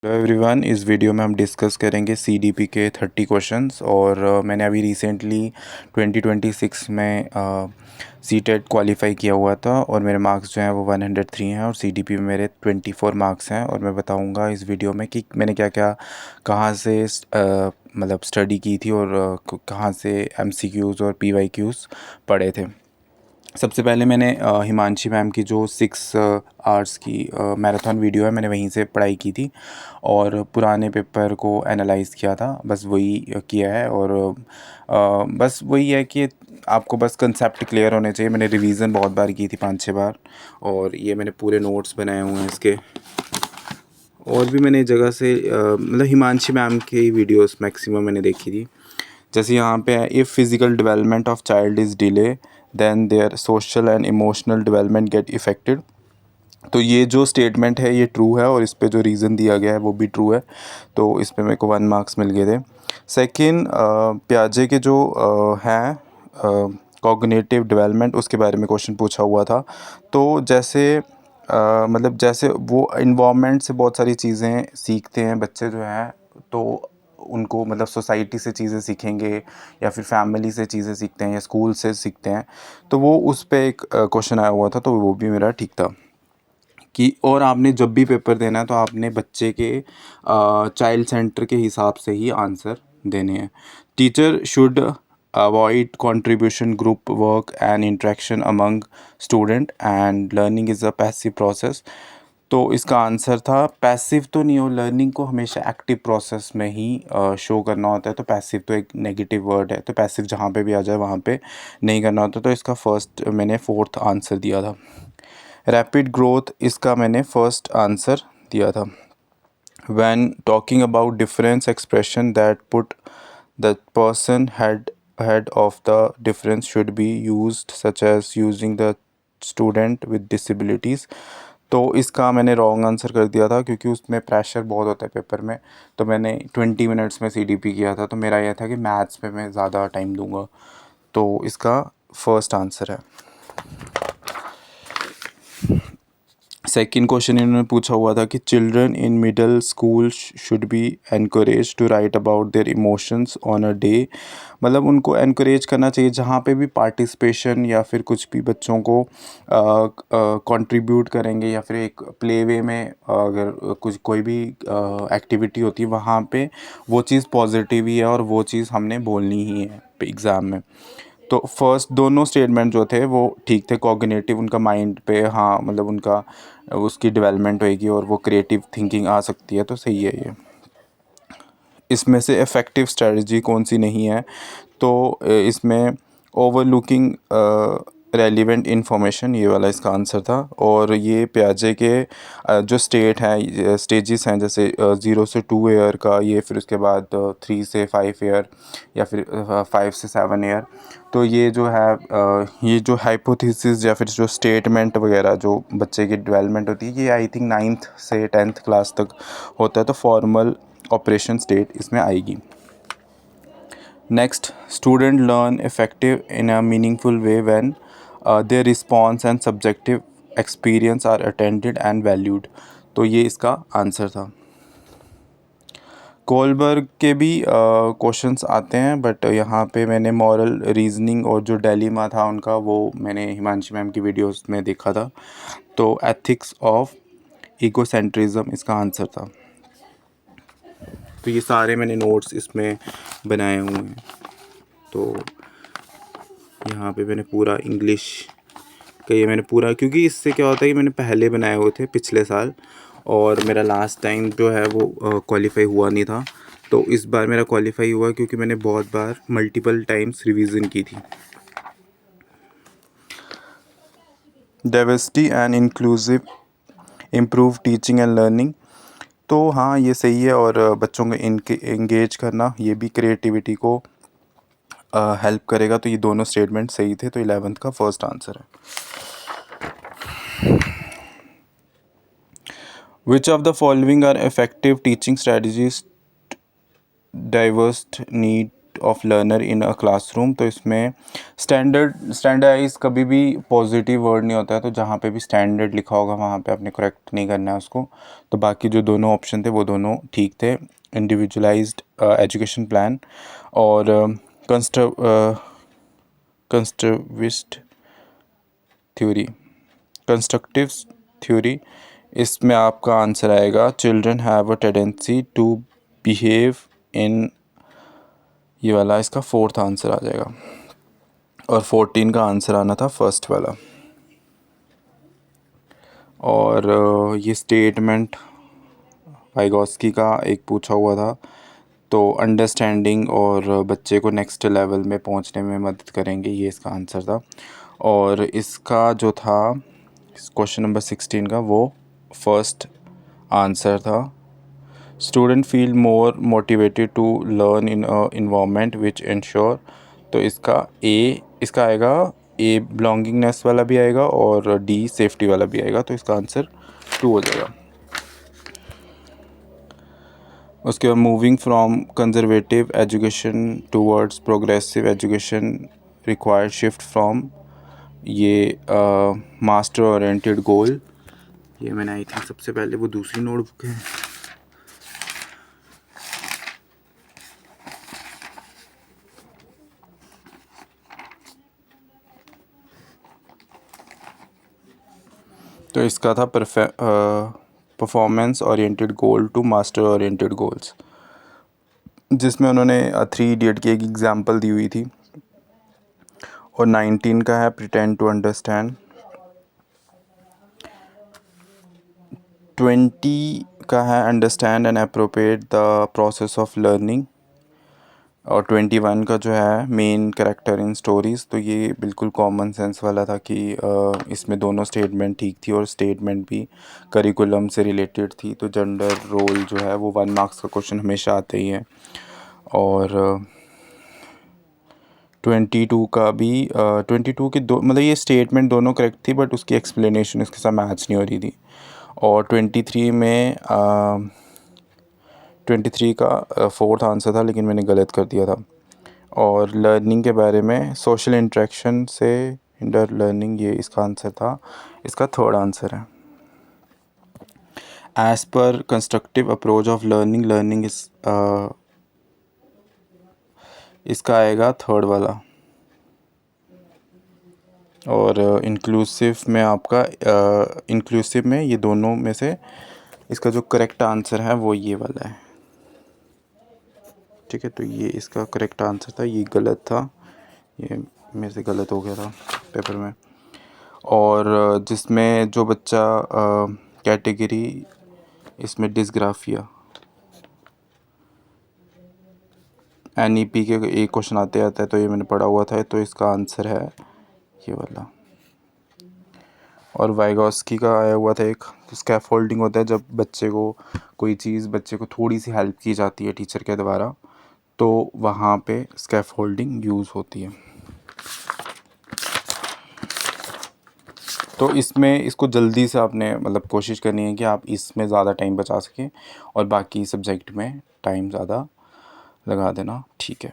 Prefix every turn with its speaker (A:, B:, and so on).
A: Hello everyone, इस video में हम डिस्कस करेंगे सीडीपी के 30 क्वेश्चंस। और मैंने अभी रिसेंटली 2026 में सीटेट क्वालिफाई किया हुआ था और मेरे मार्क्स जो हैं वो 103 हैं और सीडीपी में मेरे 24 मार्क्स हैं। और मैं बताऊंगा इस वीडियो में कि मैंने क्या क्या कहाँ से मतलब स्टडी की थी और कहाँ से एमसीक्यूज़ और पीवाईक्यूज़ पढ़े थे। सबसे पहले मैंने हिमांशी मैम की जो 6 आवर्स की मैराथन वीडियो है, मैंने वहीं से पढ़ाई की थी और पुराने पेपर को एनालाइज़ किया था। बस वही किया है और बस वही है कि आपको बस कंसेप्ट क्लियर होने चाहिए। मैंने रिवीजन बहुत बार की थी, 5-6 बार। और ये मैंने पूरे नोट्स बनाए हुए हैं इसके। और भी मैंने जगह से मतलब हिमांशी मैम की वीडियोस मैक्सिमम मैंने देखी थी। जैसे यहाँ पे है, if physical development of child is delay then their social and emotional development get affected. तो ये जो स्टेटमेंट है ये ट्रू है और इस पे जो रीज़न दिया गया है वो भी ट्रू है। तो इस पे मेरे को 1 मार्क्स मिल गए थे। सेकंड, प्याजे के जो हैं कॉग्निटिव डेवलपमेंट, उसके बारे में क्वेश्चन पूछा हुआ था। तो जैसे मतलब जैसे वो इन्वामेंट से बहुत सारी चीज़ें सीखते हैं बच्चे जो हैं, तो उनको मतलब सोसाइटी से चीज़ें सीखेंगे या फिर फैमिली से चीज़ें सीखते हैं या स्कूल से सीखते हैं। तो वो उस पे एक क्वेश्चन आया हुआ था, तो वो भी मेरा ठीक था। कि और आपने जब भी पेपर देना है तो आपने बच्चे के चाइल्ड सेंटर के हिसाब से ही आंसर देने हैं। Teacher should avoid contribution group work and interaction among student and learning is a passive process. तो इसका आंसर था पैसिव तो नहीं हो, लर्निंग को हमेशा एक्टिव प्रोसेस में ही शो करना होता है। तो पैसिव तो एक नेगेटिव वर्ड है, तो पैसिव जहाँ पे भी आ जाए वहाँ पे नहीं करना होता। तो इसका फर्स्ट मैंने फोर्थ आंसर दिया था। रैपिड ग्रोथ, इसका मैंने फर्स्ट आंसर दिया था। When talking about difference expression that put the person head of the difference should be used, such as using the student with disabilities। तो इसका मैंने रॉन्ग आंसर कर दिया था क्योंकि उसमें प्रेशर बहुत होता है पेपर में। तो मैंने 20 मिनट्स में सीडीपी किया था, तो मेरा यह था कि मैथ्स पे मैं ज़्यादा टाइम दूंगा। तो इसका फर्स्ट आंसर है। सेकंड क्वेश्चन इन्होंने पूछा हुआ था कि children in middle school should be encourage to write about their emotions on a day. मतलब उनको एनकरेज करना चाहिए जहाँ पे भी पार्टिसिपेशन या फिर कुछ भी बच्चों को कंट्रीब्यूट करेंगे या फिर एक प्ले वे में अगर कुछ कोई भी एक्टिविटी होती है वहाँ पे वो चीज़ पॉजिटिव ही है और वो चीज़ हमने बोलनी ही है एग्ज़ाम में। तो फर्स्ट दोनों स्टेटमेंट जो थे वो ठीक थे। कॉग्निटिव उनका माइंड पे, हाँ मतलब उनका उसकी डेवलपमेंट होएगी और वो क्रिएटिव थिंकिंग आ सकती है, तो सही है ये। इसमें से इफ़ेक्टिव स्ट्रेटजी कौन सी नहीं है, तो इसमें ओवरलुकिंग रेलिवेंट इन्फॉर्मेशन, ये वाला इसका आंसर था। और ये प्याजे के जो स्टेजेस हैं, जैसे 0 से 2 ईयर का, ये फिर उसके बाद 3 से 5 ईयर या फिर 5 से 7 ईयर। तो ये जो है ये जो हाइपोथेसिस या फिर जो स्टेटमेंट वगैरह जो बच्चे की डेवलपमेंट होती है, ये आई थिंक 9th से 10th क्लास तक होता है। तो फॉर्मल ऑपरेशन स्टेट इसमें आएगी। Next, student learn effective in a meaningful way when their response and subjective experience are attended and valued. तो ये इसका आंसर था। कोलबर्ग के भी क्वेश्चंस आते हैं, बट यहाँ पे मैंने मॉरल रीजनिंग और जो डिलेमा था उनका, वो मैंने हिमांशी मैम की वीडियोस में देखा था। तो एथिक्स ऑफ इगोसेंट्रिज्म इसका आंसर था। तो ये सारे मैंने नोट्स इसमें बनाए हुए हैं। तो यहाँ पे मैंने पूरा इंग्लिश का ये मैंने पूरा, क्योंकि इससे क्या होता है कि मैंने पहले बनाए हुए थे पिछले साल और मेरा लास्ट टाइम जो है वो क्वालिफाई हुआ नहीं था। तो इस बार मेरा क्वालिफाई हुआ क्योंकि मैंने बहुत बार मल्टीपल टाइम्स रिवीजन की थी। Diversity and inclusive improve teaching and learning. तो हाँ, ये सही है। और बच्चों को इनके एंगेज करना, ये भी क्रिएटिविटी को हेल्प करेगा। तो ये दोनों स्टेटमेंट सही थे, तो 11th का फर्स्ट आंसर है। Which of the following are effective teaching strategies diverse need of learner in a classroom. तो इसमें स्टैंडर्डाइज कभी भी पॉजिटिव वर्ड नहीं होता है, तो जहाँ पे भी स्टैंडर्ड लिखा होगा वहाँ पे आपने करेक्ट नहीं करना है उसको। तो बाकी जो दोनों ऑप्शन थे वो दोनों ठीक थे। इंडिविजुअलाइज्ड एजुकेशन प्लान और कंस्ट्रक्टिविस्ट थ्योरी कंस्ट्रक्टिव थ्योरी, इसमें आपका आंसर आएगा children have a tendency to behave in, ये वाला इसका फोर्थ आंसर आ जाएगा। और 14 का आंसर आना था फर्स्ट वाला। और ये स्टेटमेंट वाइगॉस्की का एक पूछा हुआ था, तो अंडरस्टैंडिंग और बच्चे को नेक्स्ट लेवल में पहुंचने में मदद करेंगे, ये इसका आंसर था। और इसका जो था क्वेश्चन नंबर 16 का, वो फर्स्ट आंसर था। Student feel more motivated to learn in a environment which ensure, तो इसका आएगा ए बिलोंगिंगनेस वाला भी आएगा और डी सेफ्टी वाला भी आएगा, तो इसका आंसर 2 हो जाएगा। उसके बाद moving from conservative education towards progressive education required shift from, ये मास्टर ओरिएंटेड गोल, ये मैंने आई थिंक सबसे पहले वो दूसरी नोटबुक है। तो इसका था performance oriented goal to master oriented goals, जिसमें उन्होंने 3 इडियट की एक एग्जांपल दी हुई थी। और 19 का है प्रिटेंड टू अंडरस्टैंड। 20 का है understand and appropriate the process of learning. और 21 का जो है मेन कैरेक्टर इन स्टोरीज़, तो ये बिल्कुल कॉमन सेंस वाला था कि इसमें दोनों स्टेटमेंट ठीक थी और स्टेटमेंट भी करिकुलम से रिलेटेड थी। तो जेंडर रोल जो है वो 1 मार्क्स का क्वेश्चन हमेशा आते ही है। और 22 का भी 22 के दो, मतलब ये स्टेटमेंट दोनों करेक्ट थी बट उसकी एक्सप्लेनेशन इसके साथ मैच नहीं हो रही थी। और 23 में 23 का फोर्थ आंसर था लेकिन मैंने गलत कर दिया था। और लर्निंग के बारे में सोशल इंटरेक्शन से हिंडर लर्निंग, ये इसका आंसर था, इसका थर्ड आंसर है। As per constructive approach of learning, learning इस इसका आएगा थर्ड वाला। और इंक्लूसिव में आपका इंक्लूसिव में ये दोनों में से इसका जो करेक्ट आंसर है वो ये वाला है। ठीक है, तो ये इसका करेक्ट आंसर था, ये गलत था, ये मेरे से गलत हो गया था पेपर में। और जिसमें जो बच्चा कैटेगरी इसमें डिस्ग्राफिया NEP के एक क्वेश्चन आते आता है, तो ये मैंने पढ़ा हुआ था, तो इसका आंसर है ये वाला। और वाइगॉस्की का आया हुआ था एक, तो स्कैफोल्डिंग होता है जब बच्चे को थोड़ी सी हेल्प की जाती है टीचर के द्वारा, तो वहाँ पे स्कैफोल्डिंग यूज़ होती है। तो इसमें इसको जल्दी से आपने मतलब कोशिश करनी है कि आप इसमें ज़्यादा टाइम बचा सकें और बाकी सब्जेक्ट में टाइम ज़्यादा लगा देना। ठीक है।